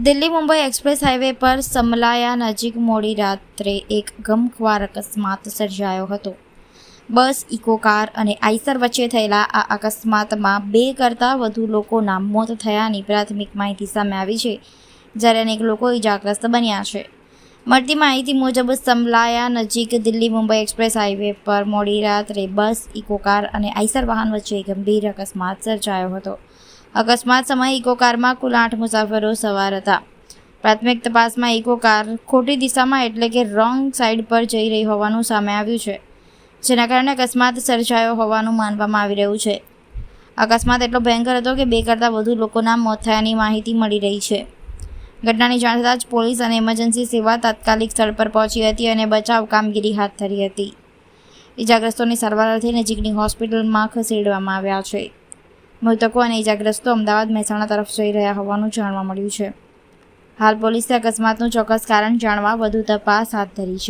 Delhi Mumbai express highway પર સમલાયા નજીક મોડી રાત્રે એક ગમખ્વાર અકસ્માત સર્જાયો હતો. બસ, ઇકો કાર અને આઈસર વચ્ચે થયેલા આ અકસ્માતમાં 2 કરતાં વધુ લોકોના મોત થયાની પ્રાથમિક માહિતી સામે આવી છે, જ્યારે અનેક લોકો ઇજાગ્રસ્ત બન્યા છે. મળતી માહિતી મુજબ સમલાયા નજીક દિલ્હી મુંબઈ એક્સપ્રેસ હાઈવે પર મોડી રાત્રે બસ, ઇકો કાર અને આઈસર વાહન વચ્ચે ગંભીર અકસ્માત સર્જાયો હતો. અકસ્માત સમયે ઇકો કારમાં કુલ 8 મુસાફરો સવાર હતા. પ્રાથમિક તપાસમાં ઇકો કાર ખોટી દિશામાં એટલે કે રોંગ સાઈડ પર જઈ રહી હોવાનું સામે આવ્યું છે, જેના કારણે અકસ્માત સર્જાયો હોવાનું માનવામાં આવી રહ્યું છે. અકસ્માત એટલો ભયંકર હતો કે 2 કરતાં વધુ લોકોના મોત થયાની માહિતી મળી રહી છે. ઘટનાની જાણ થતાં જ પોલીસ અને ઇમરજન્સી સેવા તાત્કાલિક સ્થળ પર પહોંચી હતી અને બચાવ કામગીરી હાથ ધરી હતી. ઇજાગ્રસ્તોની સારવાર અર્થે નજીકની હોસ્પિટલમાં ખસેડવામાં આવ્યા છે. મૃતકો અને ઇજાગ્રસ્તો અમદાવાદ, મહેસાણા તરફ જઈ રહ્યા હોવાનું જાણવા મળ્યું છે. હાલ પોલીસે અકસ્માતનું ચોક્કસ કારણ જાણવા વધુ તપાસ હાથ ધરી છે.